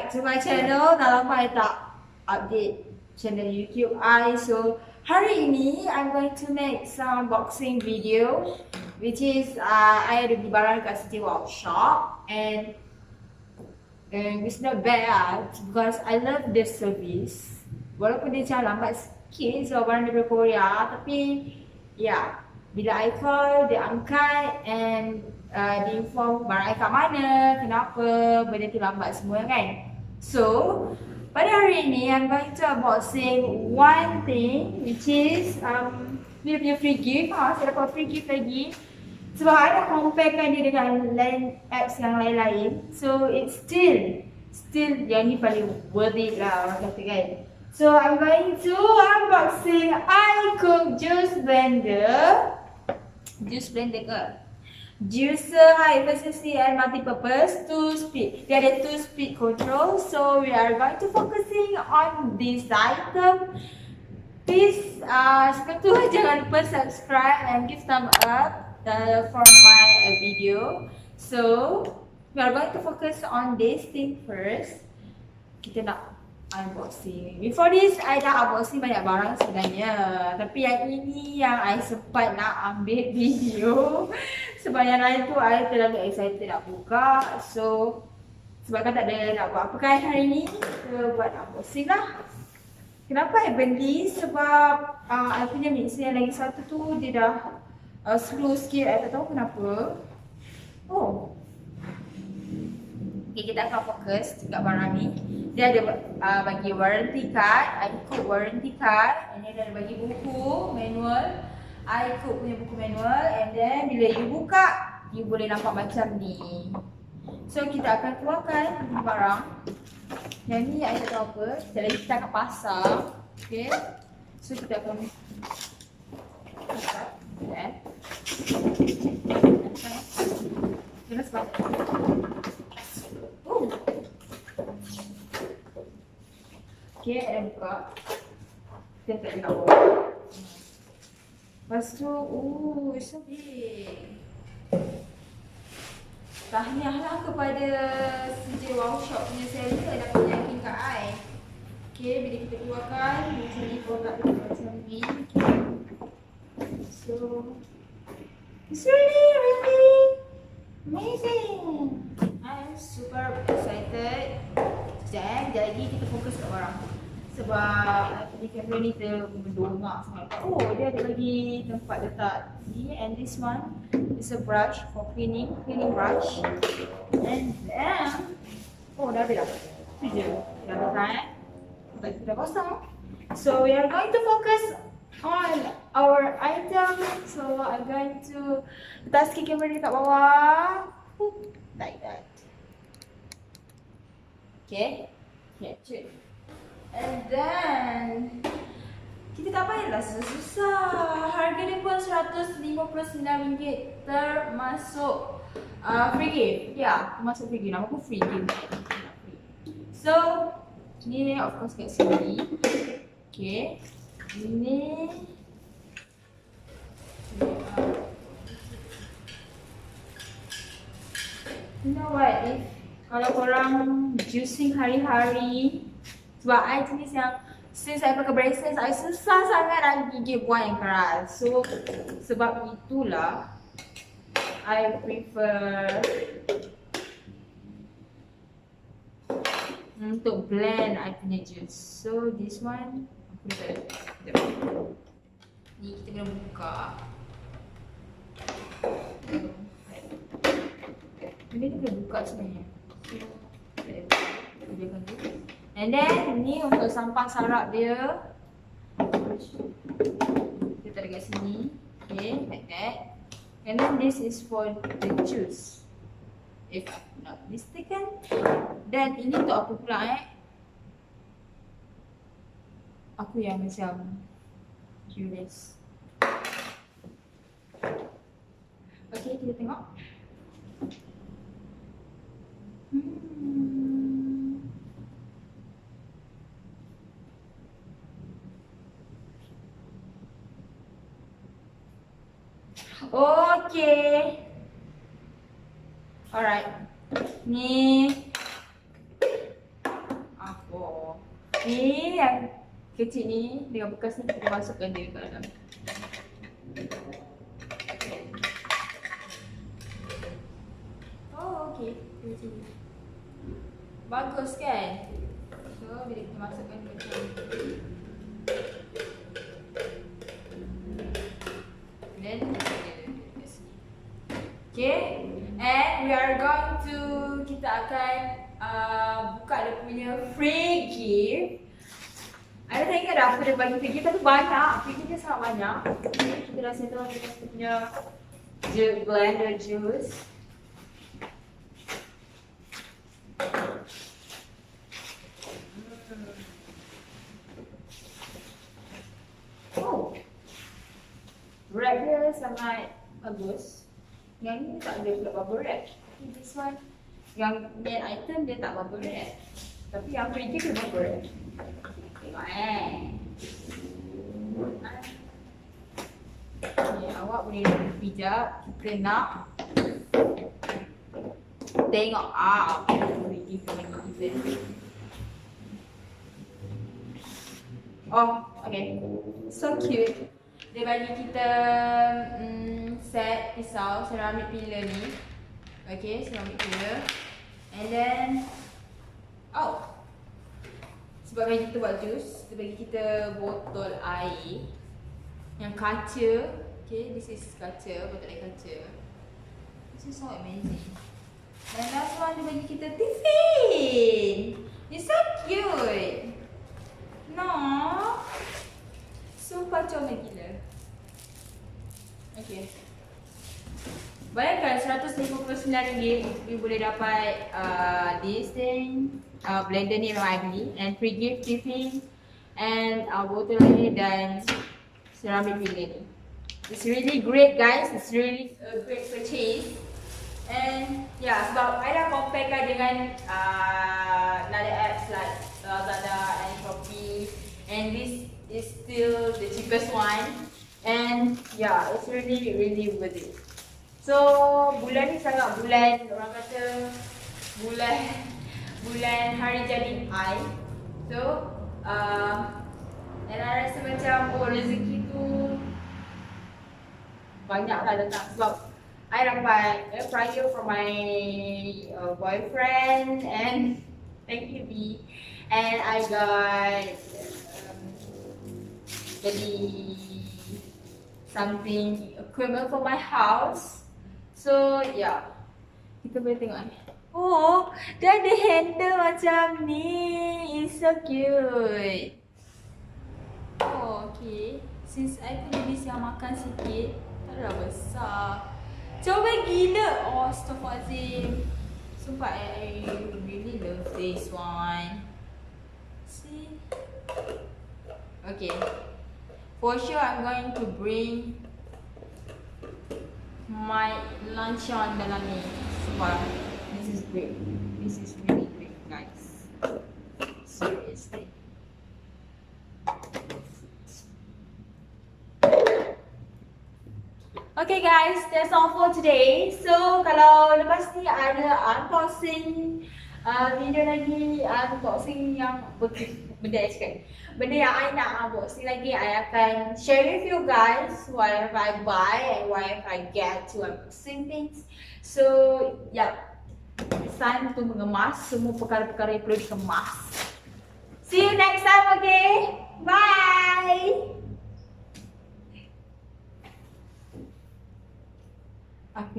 back to my channel. Dah lama I tak update channel YouTube I. So hari ini I'm going to make some unboxing video, which is I ada beli barang kat City Workshop and it's not bad because I love the service. Walaupun dia macam lambat sikit sebab barang daripada Korea, tapi ya, bila I call dia angkat and dia inform barang I kat mana, kenapa benda tu lambat semua kan. So pada hari ini I'm going to unboxing one thing, which is dia punya free gift. Saya dapat free gift lagi sebab I dah comparekan dia dengan lain apps yang lain-lain. So it's still yang ni paling worth it lah orang kata kan. So I'm going to unboxing AiCOOK juice blender. Juice blender ke? Juicer high efficiency and multi-purpose 2-speed. Dia ada 2-speed control. So we are going to focusing on this item. Please sebelum tu jangan lupa subscribe and give thumb up for my video. So we are going to focus on this thing first. Kita nak unboxing. Before this, I dah unboxing banyak barang sebenarnya. Tapi yang ini yang I sempat nak ambil video. Sebab yang lain tu I terlalu excited nak buka. So sebab kan tak ada nak buat apa kan hari ni, kita buat unboxing lah. Kenapa I beli? Sebab I punya mixer yang lagi satu tu dia dah slow sikit. I tak tahu kenapa. Oh, okay, kita akan fokus dekat barang ni. Dia ada bagi warranty card, AiCOOK warranty card, and then dia ada bagi buku manual, AiCOOK punya buku manual, and then bila you buka, you boleh nampak macam ni. So kita akan keluarkan barang. Yang ni I tak tahu apa, sekejap lagi kita akan pasang. Okay, so kita akan pasang. Jangan sebab okay, I buka. Kita tak nak buka. Lepas tu, so big. Tahniahlah kepada CJ Workshop punya seller dapat yakin kat I. Okay, bila kita keluarkan, macam ni produk dia macam ni. So, it's really amazing. I'm super excited. Sekejap lagi kita fokus kat barang. Sebab di kamera ni berdongak sangat. Oh, dia ada lagi tempat letak ni. And this one is a brush for cleaning brush. And then, oh dah habis dah. Tu je. Dah kosong Kita dah kosong. So we are going to focus on our item. So I'm going to letak sikit kamera dekat bawah. Like that. Okay. Catch it. And then kita tak payahlah susah-susah. Harga dia pun RM159 termasuk free gift. Ya, termasuk free gift. Nama aku free gift. So ni of course kat sini. Okay. Ini you know what, if kalau korang juicing hari-hari, sebab I jenis yang since I pakai braces, I susah sangat nak gigit buah yang keras. So sebab itulah I prefer untuk blend I punya juice. So this one aku dah ni kita kena buka. Ini kita kena buka sebenarnya. So dia kan tu. And then ni untuk sampah sarap dia. Kita letak kat sini. Okay, like that. And then this is for the juice, if I'm not mistaken. Dan ini untuk apa pula Aku yang macam curious. Okay, kita tengok. Okay. Alright. Ni ni yang kecil ni dengan bekas ni kita masukkan dia ke dalam. Oh, okey. Bagus kan? So, bila kita masukkan macam ni. Then, okay. And we are going to, kita akan buka dia punya free gift. Ada tak ingat dah apa dia bagi free gift? Tapi banyak. Free gift dia sangat banyak. Okay, kita dah settle dengan kita punya blender juice. Oh, wrap dia sangat bagus. Yang ni tak ada pula bubble wrap. This one, yang main item dia tak bubble wrap. Tapi yang free gift dia bubble wrap. Tengok okay, awak boleh pijak. Kita nak tengok free gift bagi kita. Oh, okay. So cute. Dia bagi kita set pisau ceramic pillar ni. Okay, ceramic pillar. And then sebab bagi kita buat jus, dia bagi kita botol air yang kaca. Okay, this is kaca, botol air kaca. This is so amazing. Dan last one dia bagi kita tiffin. It's so cute. No, sumpah comel gila. Okay, bayangkan RM159 you boleh dapat this thing, blender ni memang I beli, and free gift tiffin, and botol air dan ceramic pillar ni. It's really great guys, it's really a great purchase. And yeah, sebab I dah comparekan dengan other apps like Lazada and Shopee, and this is still the cheapest one. And yeah, it's really worth it. So bulan ni sangat bulan, orang kata bulan hari jadi I. So dan I rasa macam rezeki tu banyaklah datang sebab I dapat air fryer from my boyfriend, and thank you B. And I got jadi something equipment for my house. So yeah, kita boleh tengok ni. Oh, dia ada handle macam ni. It's so cute. Oh, okay. Since I punya list yang makan sikit, tak adalah besar. Comel gila. Oh, astaghfirullahaladzim. Sumpah I really love this one. See? Okay. For sure I'm going to bring my luncheon dalam ni. Sebab this is great. This is really great guys. Seriously. Okay guys, that's all for today. So kalau lepas ni ada unboxing video lagi, unboxing yang benda yang I nak unboxing lagi, I akan share with you guys what have I buy and what have I get to unboxing things. So yeah, it's time to mengemas semua perkara-perkara yang perlu dikemas. See you next time, okay? Bye!